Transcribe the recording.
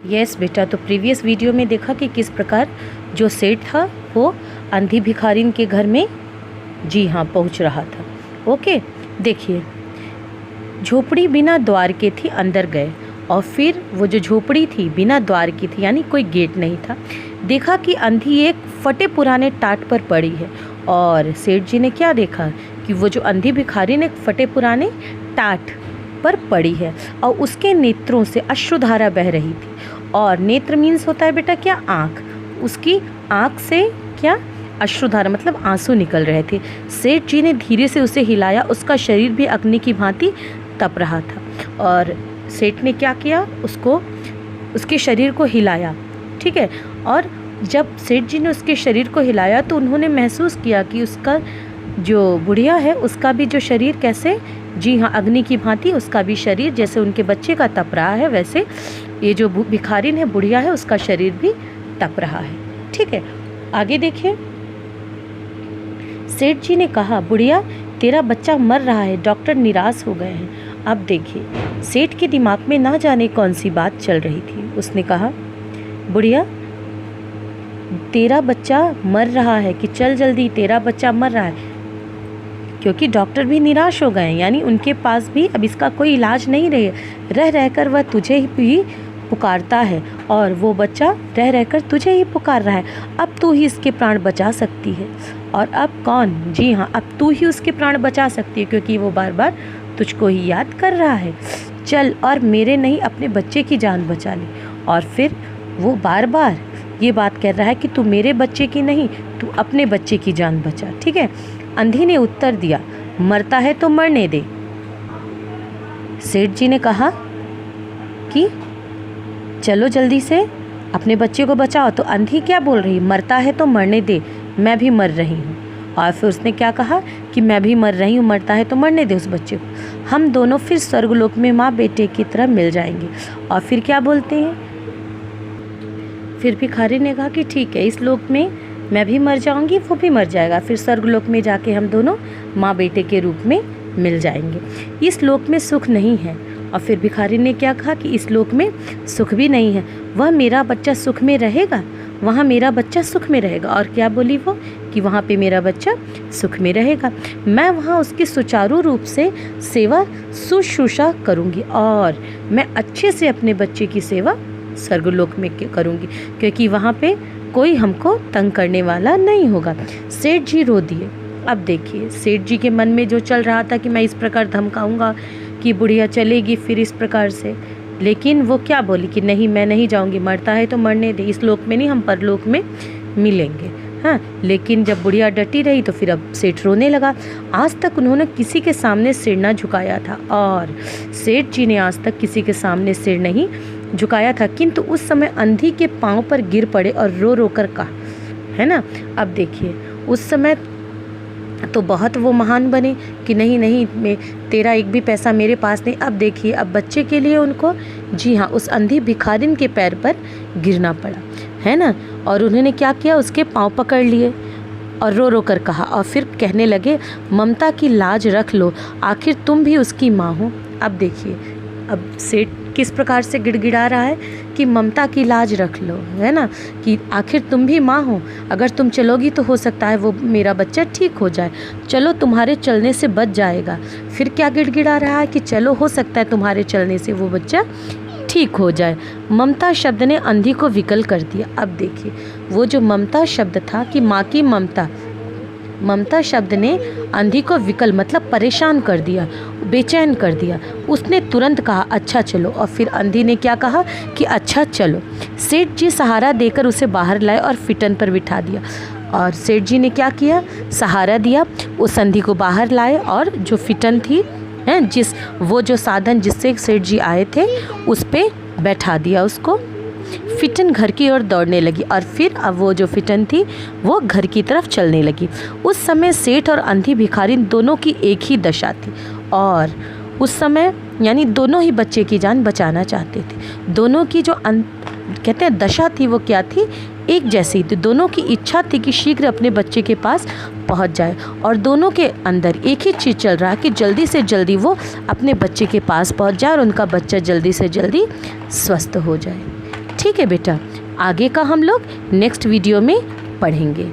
Yes बेटा, तो previous video में देखा कि किस प्रकार जो सेठ था वो अंधी भिखारिन के घर में जी हाँ पहुंच रहा था। ओके, देखिए, झोपड़ी बिना द्वार के थी, अंदर गए और फिर वो जो झोपड़ी थी बिना द्वार की थी, यानी कोई गेट नहीं था। देखा कि अंधी एक फटे पुराने टाट पर पड़ी है। और सेठ जी ने क्या देखा कि वो जो अंधी भिखारिन एक फटे पुराने टाट पर पड़ी है और उसके नेत्रों से अश्रुधारा बह रही थी। और नेत्र मीन्स होता है बेटा क्या, आँख। उसकी आँख से क्या, अश्रुधारा मतलब आंसू निकल रहे थे। सेठ जी ने धीरे से उसे हिलाया, उसका शरीर भी अग्नि की भांति तप रहा था। और सेठ ने क्या किया, उसके शरीर को हिलाया, ठीक है। और जब सेठ जी ने उसके शरीर को हिलाया तो उन्होंने महसूस किया कि उसका जो बुढ़िया है उसका भी जो शरीर कैसे, जी हाँ, अग्नि की भांति उसका भी शरीर जैसे उनके बच्चे का तप रहा है, वैसे ये जो भिखारिन है, बुढ़िया है, उसका शरीर भी तप रहा है, ठीक है। आगे देखिए, सेठ जी ने कहा, बुढ़िया तेरा बच्चा मर रहा है, डॉक्टर निराश हो गए हैं। अब देखिए, सेठ के दिमाग में ना जाने कौन सी बात चल रही थी। उसने कहा, बुढ़िया तेरा बच्चा मर रहा है, कि चल जल्दी, तेरा बच्चा मर रहा है। क्योंकि डॉक्टर भी निराश हो गए, यानी उनके पास भी अब इसका कोई इलाज नहीं रह रहकर वह तुझे ही पुकारता है और वो बच्चा रह रहकर तुझे ही पुकार रहा है। अब तू ही इसके प्राण बचा सकती है। और अब कौन, जी हाँ, अब तू ही उसके प्राण बचा सकती है, क्योंकि वो बार बार तुझको ही याद कर रहा है। चल और मेरे नहीं, अपने बच्चे की जान बचा ले। और फिर वो बार बार ये बात कह रहा है कि तू मेरे बच्चे की नहीं, तू अपने बच्चे की जान बचा, ठीक है। अंधी ने उत्तर दिया, मरता है तो मरने दे। सेठ जी ने कहा कि चलो जल्दी से अपने बच्चे को बचाओ। तो अंधी क्या बोल रही, मरता है तो मरने दे, मैं भी मर रही हूँ। और फिर उसने क्या कहा कि मैं भी मर रही हूँ, मरता है तो मरने दे उस बच्चे को, हम दोनों फिर स्वर्गलोक में माँ बेटे की तरह मिल जाएंगे। और फिर क्या बोलते हैं, फिर भिखारी ने कहा कि ठीक है, इस लोक में मैं भी मर जाऊंगी, वो भी मर जाएगा, फिर स्वर्गलोक में जाके हम दोनों माँ बेटे के रूप में मिल जाएंगे। इस लोक में सुख नहीं है। और फिर भिखारी ने क्या कहा कि इस लोक में सुख भी नहीं है, वह मेरा बच्चा सुख में रहेगा, वहाँ मेरा बच्चा सुख में रहेगा। और क्या बोली वो, कि वहाँ पे मेरा बच्चा सुख में रहेगा, मैं वहाँ उसकी सुचारू रूप से सेवा शुश्रूषा करूँगी और मैं अच्छे से अपने बच्चे की सेवा स्वर्गलोक में करूँगी, क्योंकि वहाँ पे कोई हमको तंग करने वाला नहीं होगा। सेठ जी रो दिए। अब देखिए, सेठ जी के मन में जो चल रहा था कि मैं इस प्रकार धमकाऊंगा कि बुढ़िया चलेगी फिर इस प्रकार से, लेकिन वो क्या बोली कि नहीं, मैं नहीं जाऊंगी, मरता है तो मरने दे, इस लोक में नहीं, हम परलोक में मिलेंगे। हाँ, लेकिन जब बुढ़िया डटी रही तो फिर अब सेठ रोने लगा। आज तक उन्होंने किसी के सामने सिर ना झुकाया था और सेठ जी ने आज तक किसी के सामने सिर नहीं झुकाया था, किंतु उस समय अंधी के पांव पर गिर पड़े और रो रो कर कहा, है ना। अब देखिए, उस समय तो बहुत वो महान बने कि नहीं नहीं, मैं तेरा एक भी पैसा मेरे पास नहीं। अब देखिए, अब बच्चे के लिए उनको, जी हाँ, उस अंधी भिखारिन के पैर पर गिरना पड़ा, है ना। और उन्होंने क्या किया, उसके पाँव पकड़ लिए और रो रो कर कहा, और फिर कहने लगे, ममता की लाज रख लो, आखिर तुम भी उसकी माँ हो। अब देखिए, अब सेठ किस प्रकार से गिड़गिड़ा रहा है कि ममता की लाज रख लो, है ना, कि आखिर तुम भी माँ हो, अगर तुम चलोगी तो हो सकता है वो मेरा बच्चा ठीक हो जाए, चलो तुम्हारे चलने से बच जाएगा। फिर क्या गिड़गिड़ा रहा है कि चलो हो सकता है तुम्हारे चलने से वो बच्चा ठीक हो जाए। ममता शब्द ने अंधी को विकल कर दिया। अब देखिए, वो जो ममता शब्द था कि माँ की ममता, ममता शब्द ने अंधी को विकल मतलब परेशान कर दिया, बेचैन कर दिया। उसने तुरंत कहा, अच्छा चलो। और फिर अंधी ने क्या कहा कि अच्छा चलो। सेठ जी सहारा देकर उसे बाहर लाए और फिटन पर बिठा दिया। और सेठ जी ने क्या किया, सहारा दिया, उस अंधी को बाहर लाए और जो फिटन थी, हैं, वो जो साधन जिससे सेठ जी आए थे उस पे बैठा दिया उसको। फिटन घर की ओर दौड़ने लगी और फिर अब वो जो फिटन थी वो घर की तरफ चलने लगी। उस समय सेठ और अंधी भिखारी दोनों की एक ही दशा थी और उस समय यानी दोनों ही बच्चे की जान बचाना चाहते थे। दोनों की जो कहते हैं दशा थी वो क्या थी, एक जैसी थी। दोनों की इच्छा थी कि शीघ्र अपने बच्चे के पास पहुंच जाए और दोनों के अंदर एक ही चीज़ चल रहा है कि जल्दी से जल्दी वो अपने बच्चे के पास पहुंच जाए और उनका बच्चा जल्दी से जल्दी स्वस्थ हो जाए। ठीक है बेटा, आगे का हम लोग नेक्स्ट वीडियो में पढ़ेंगे।